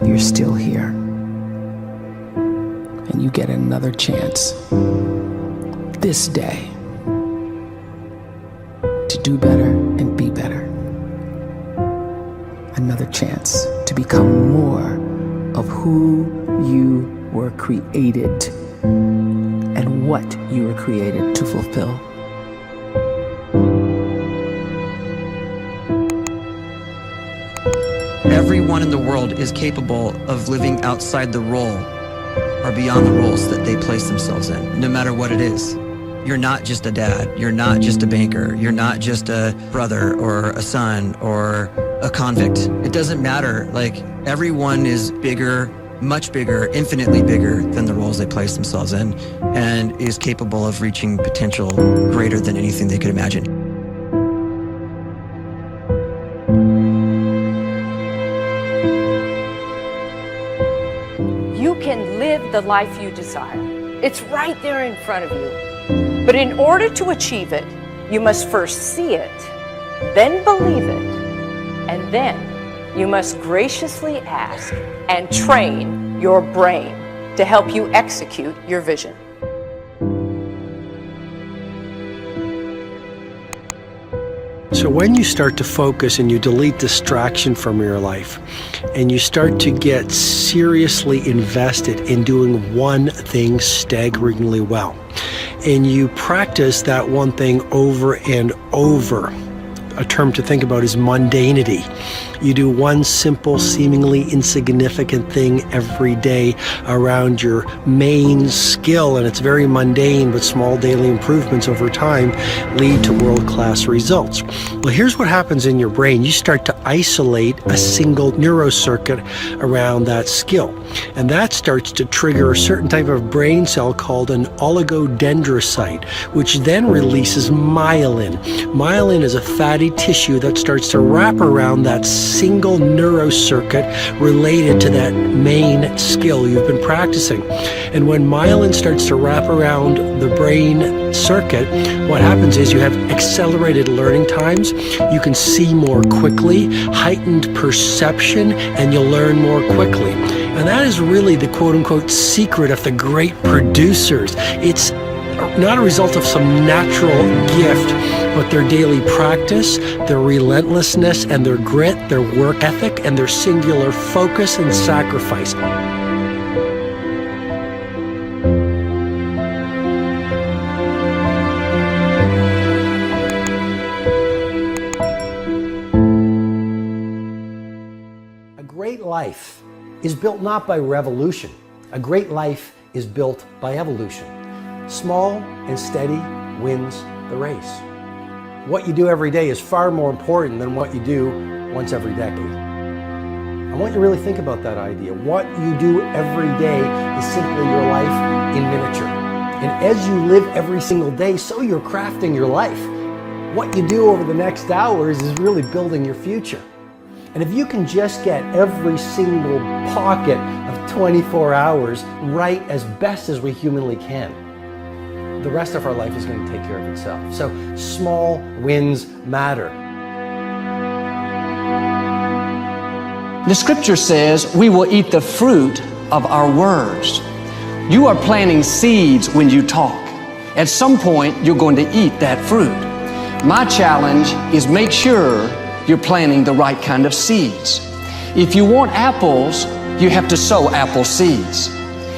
you're still here. And you get another chance this day to do better and be better. Another chance to become more of who you were created and what you were created to fulfill. Everyone in the world is capable of living outside the role or beyond the roles that they place themselves in, no matter what it is. You're not just a dad, you're not just a banker, you're not just a brother or a son or a convict. It doesn't matter. Like, everyone is bigger, much bigger, infinitely bigger than the roles they place themselves in, and is capable of reaching potential greater than anything they could imagine. You can live the life you desire. It's right there in front of you. But in order to achieve it, you must first see it, then believe it, and then you must graciously ask and train your brain to help you execute your vision. So when you start to focus and you delete distraction from your life, and you start to get seriously invested in doing one thing staggeringly well, and you practice that one thing over and over, a term to think about is mundanity. You do one simple, seemingly insignificant thing every day around your main skill, and it's very mundane, but small daily improvements over time lead to world-class results. Well, here's what happens in your brain. You start to isolate a single neurocircuit around that skill, and that starts to trigger a certain type of brain cell called an oligodendrocyte, which then releases myelin. Myelin is a fatty tissue that starts to wrap around that single neurocircuit related to that main skill you've been practicing. And when myelin starts to wrap around the brain circuit, what happens is you have accelerated learning times, you can see more quickly, heightened perception, and you'll learn more quickly. And that is really the quote-unquote secret of the great producers. It's not a result of some natural gift, but their daily practice, their relentlessness and their grit, their work ethic, and their singular focus and sacrifice. A great life is built not by revolution. A great life is built by evolution. Small and steady wins the race. What you do every day is far more important than what you do once every decade. I want you to really think about that idea. What you do every day is simply your life in miniature. And as you live every single day, so you're crafting your life. What you do over the next hours is really building your future. And if you can just get every single pocket of 24 hours right as best as we humanly can, the rest of our life is going to take care of itself. So small wins matter. The scripture says we will eat the fruit of our words. You are planting seeds when you talk. At some point, you're going to eat that fruit. My challenge is make sure you're planting the right kind of seeds. If you want apples, you have to sow apple seeds.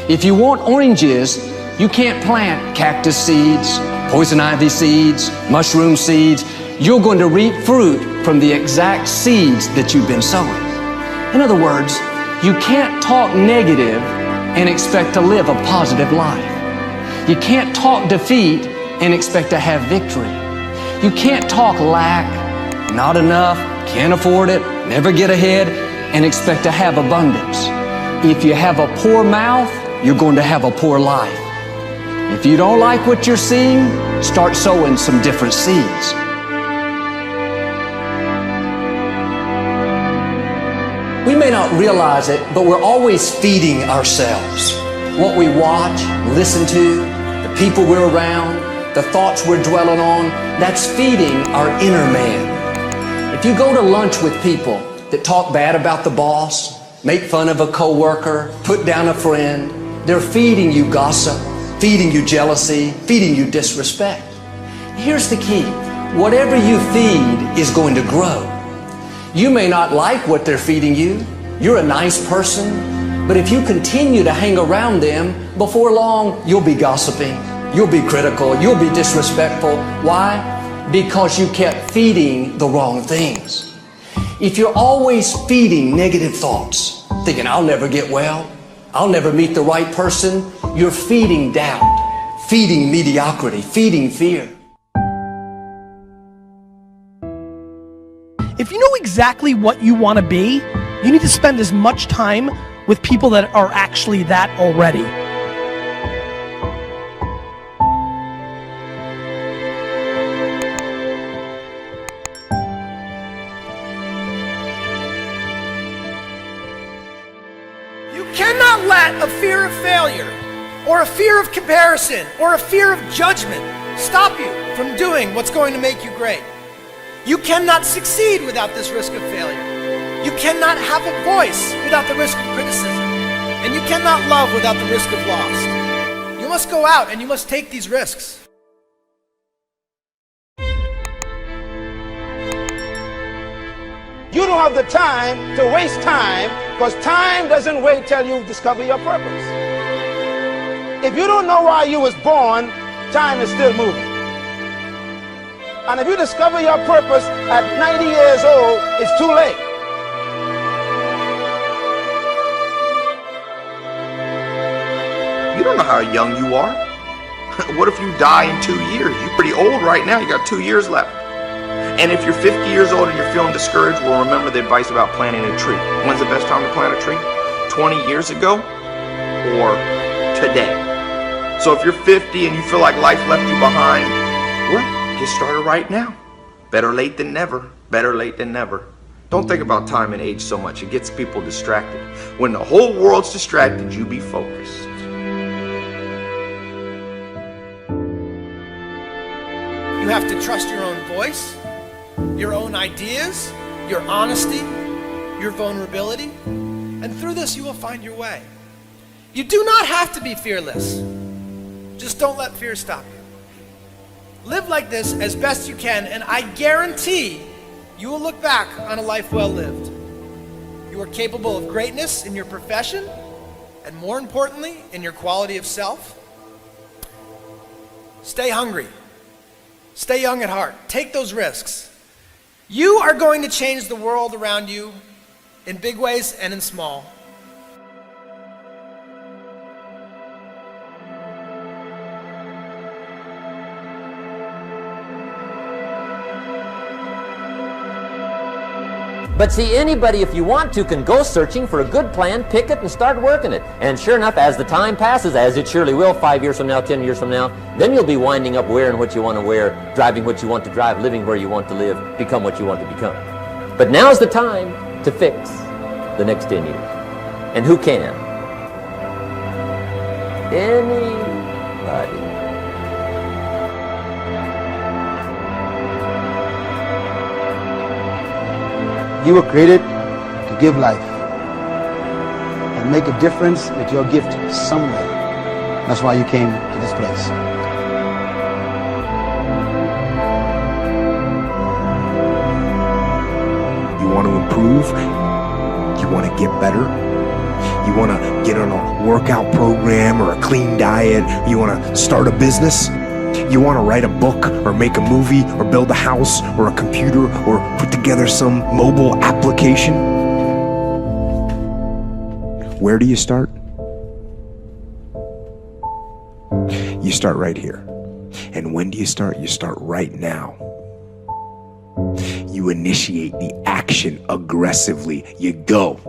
If you want oranges, you can't plant cactus seeds, poison ivy seeds, mushroom seeds. You're going to reap fruit from the exact seeds that you've been sowing. In other words, you can't talk negative and expect to live a positive life. You can't talk defeat and expect to have victory. You can't talk lack, not enough, can't afford it, never get ahead, and expect to have abundance. If you have a poor mouth, you're going to have a poor life. If you don't like what you're seeing, start sowing some different seeds. We may not realize it, but we're always feeding ourselves. What we watch, listen to, the people we're around, the thoughts we're dwelling on, that's feeding our inner man. If you go to lunch with people that talk bad about the boss, make fun of a coworker, put down a friend. They're feeding you gossip, feeding you jealousy, feeding you disrespect. Here's the key. Whatever you feed is going to grow. You may not like what they're feeding you. You're a nice person, but if you continue to hang around them, before long, you'll be gossiping, you'll be critical, you'll be disrespectful. Why? Because you kept feeding the wrong things. If you're always feeding negative thoughts, thinking, I'll never get well, I'll never meet the right person, you're feeding doubt, feeding mediocrity, feeding fear. If you know exactly what you want to be, you need to spend as much time with people that are actually that already. You cannot let a fear of failure, or a fear of comparison, or a fear of judgment stop you from doing what's going to make you great. You cannot succeed without this risk of failure. You cannot have a voice without the risk of criticism. And you cannot love without the risk of loss. You must go out and you must take these risks. You don't have the time to waste time, because time doesn't wait till you discover your purpose. If you don't know why you was born, time is still moving. And if you discover your purpose at 90 years old, it's too late. You don't know how young you are. What if you die in 2 years? You're pretty old right now. You got 2 years left. And if you're 50 years old and you're feeling discouraged, well, remember the advice about planting a tree. When's the best time to plant a tree? 20 years ago or today? So if you're 50 and you feel like life left you behind, well, get started right now. Better late than never. Better late than never. Don't think about time and age so much. It gets people distracted. When the whole world's distracted, you be focused. You have to trust your own voice, your own ideas, your honesty, your vulnerability, and through this you will find your way. You do not have to be fearless. Just don't let fear stop you. Live like this as best you can, and I guarantee you will look back on a life well lived. You are capable of greatness in your profession, and more importantly, in your quality of self. Stay hungry. Stay young at heart. Take those risks. You are going to change the world around you in big ways and in small. But see, anybody, if you want to, can go searching for a good plan, pick it, and start working it. And sure enough, as the time passes, as it surely will 5 years from now, 10 years from now, then you'll be winding up wearing what you want to wear, driving what you want to drive, living where you want to live, become what you want to become. But now's the time to fix the next 10 years. And who can? Anybody. You were created to give life and make a difference with your gift somewhere. That's why you came to this place. You want to improve? You want to get better? You want to get on a workout program or a clean diet? You want to start a business? You want to write a book or make a movie or build a house or a computer or put together some mobile application? Where do you start? You start right here. And when do you start? You start right now. You initiate the action aggressively. You go.